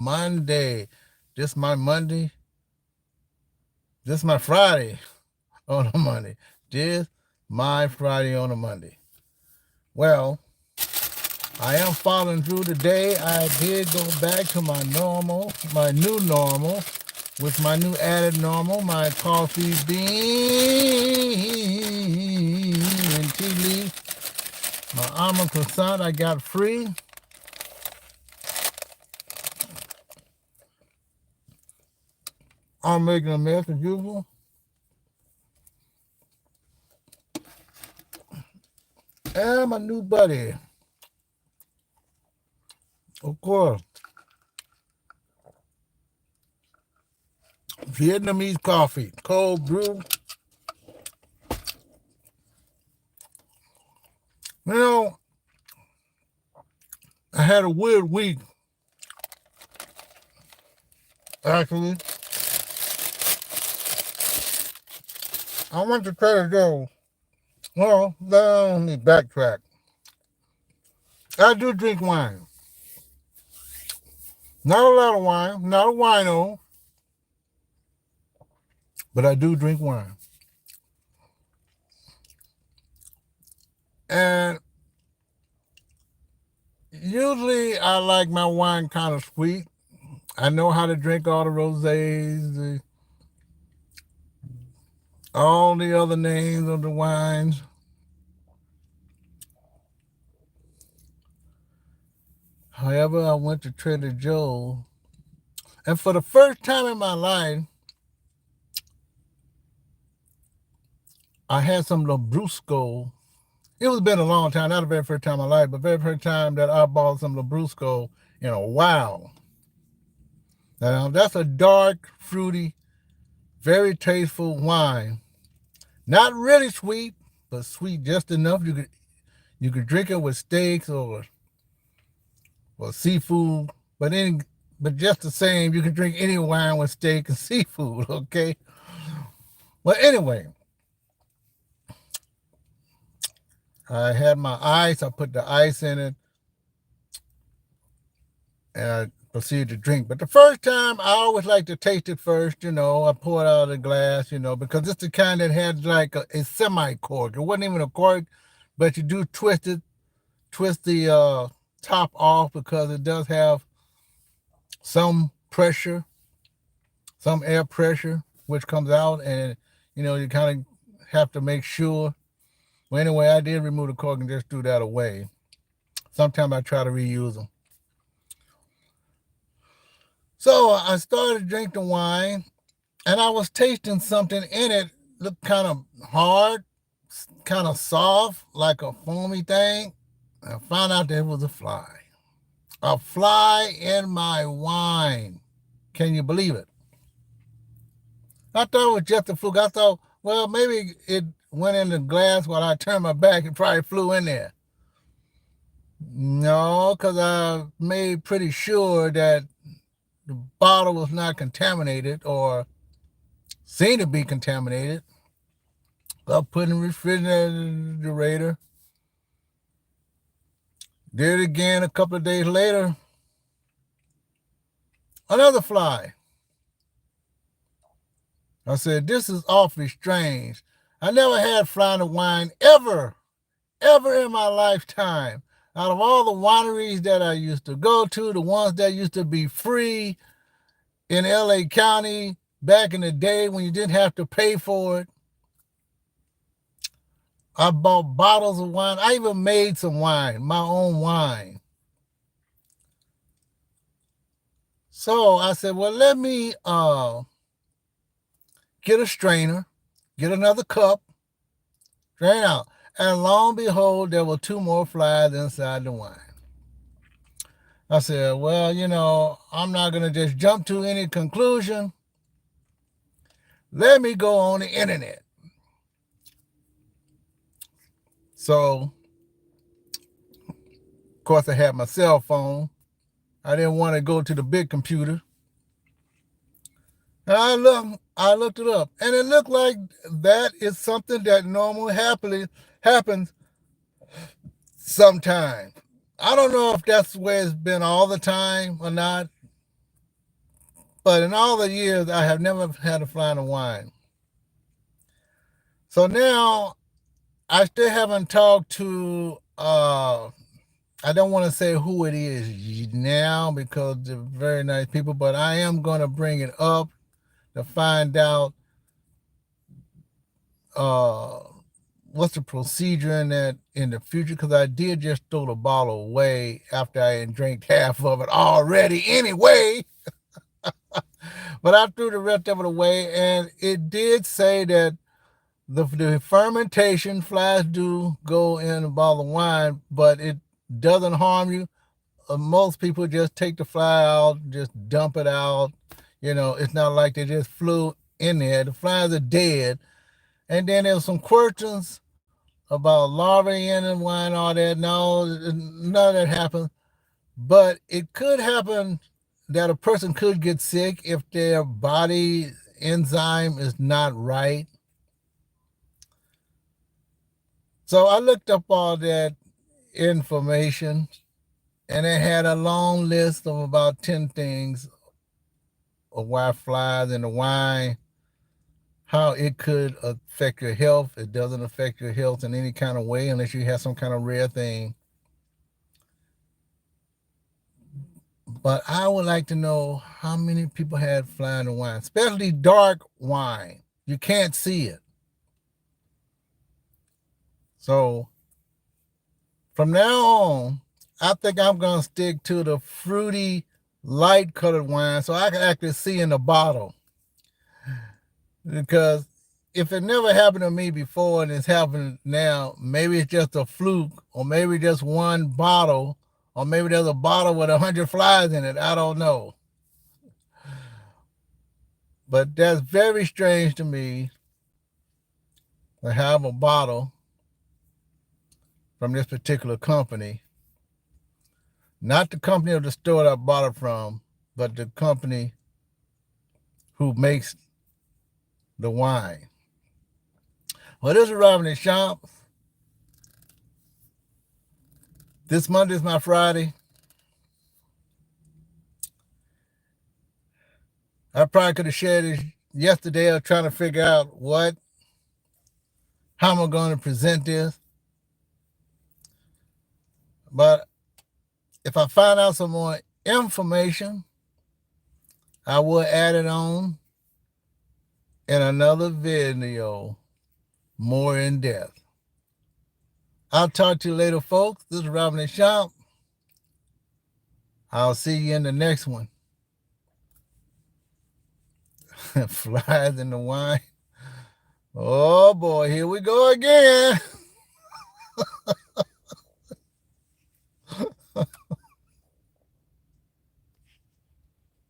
Monday. This my Monday. This my Friday on a Monday. This my Friday on a Monday. Well, I am following through today. I did go back to my new normal, with my new added normal, my coffee bean and tea leaf, my almond croissant I got free. I'm making a mess as usual. And my new buddy, of course, Vietnamese coffee, cold brew. You know, I had a weird week, actually. I went to Trader Joe's. Well, let me backtrack. I do drink wine. Not a lot of wine, not a wino, but I do drink wine. And usually I like my wine kind of sweet. I know how to drink all the rosés, all the other names of the wines. However, I went to Trader Joe's, and for the first time in my life, I had some Lambrusco. It was been a long time, not the very first time in my life, but the very first time that I bought some Lambrusco in a while. Now, that's a dark, fruity, very tasteful wine. Not really sweet, but sweet just enough you could drink it with steaks or seafood. But just the same, you can drink any wine with steak and seafood. Okay. Well, anyway, I had my ice. I put the ice in it, and I proceeded to drink. But the first time, I always like to taste it first. I pour it out of the glass. Because it's the kind that had like a semi cork. It wasn't even a cork, but you do twist the top off, because it does have some pressure, some air pressure, which comes out, and you kind of have to make sure. Well, anyway, I did remove the cork and just threw that away. Sometimes I try to reuse them. So I started drinking wine, and I was tasting something in it. Looked kind of hard, kind of soft, like a foamy thing. I found out that it was a fly. A fly in my wine. Can you believe it? I thought it was just a fluke. I thought, well, maybe it went in the glass while I turned my back. It probably flew in there. No, because I made pretty sure that the bottle was not contaminated, or seemed to be contaminated. I put it in the refrigerator. Did it again a couple of days later. Another fly. I said, this is awfully strange. I never had fly in the wine ever in my lifetime. Out of all the wineries that I used to go to, the ones that used to be free in LA County back in the day when you didn't have to pay for it, I bought bottles of wine. I even made some wine, my own wine. So I said, well, let me get a strainer, get another cup, drain out. And lo and behold, there were two more flies inside the wine. I said, well, I'm not going to just jump to any conclusion. Let me go on the internet. So, of course, I had my cell phone. I didn't want to go to the big computer. And I looked it up. And it looked like that is something that normally happens sometimes. I don't know if that's the way it's been all the time or not. But in all the years, I have never had a fly in the wine. So now I still haven't talked to, I don't want to say who it is now because they're very nice people, but I am going to bring it up to find out uh, what's the procedure in that in the future, because I did just throw the bottle away after I had drank half of it already anyway. But I threw the rest of it away, and it did say that the fermentation flies do go in a bottle of wine, but it doesn't harm you. Most people just take the fly out, just dump it out. It's not like they just flew in there. The flies are dead. And then there's some questions about larvae in the wine, all that. No, none of that happens. But it could happen that a person could get sick if their body enzyme is not right. So I looked up all that information, and it had a long list of about 10 things of why flies in the wine, how it could affect your health. It doesn't affect your health in any kind of way unless you have some kind of rare thing. But I would like to know how many people had fly in the wine, especially dark wine. You can't see it. So from now on, I think I'm going to stick to the fruity, light colored wine so I can actually see in the bottle. Because if it never happened to me before and it's happening now, maybe it's just a fluke, or maybe just one bottle, or maybe there's a bottle with 100 flies in it. I don't know. But that's very strange to me to have a bottle from this particular company, not the company of the store that I bought it from, but the company who makes the wine. Well, this is Robin the Shop. This Monday is my Friday. I probably could have shared this yesterday. I was trying to figure out how am I going to present this. But if I find out some more information, I will add it on in another video, more in depth. I'll talk to you later, folks. This is Robin the Shop. I'll see you in the next one. Flies in the wine. Oh boy, here we go again.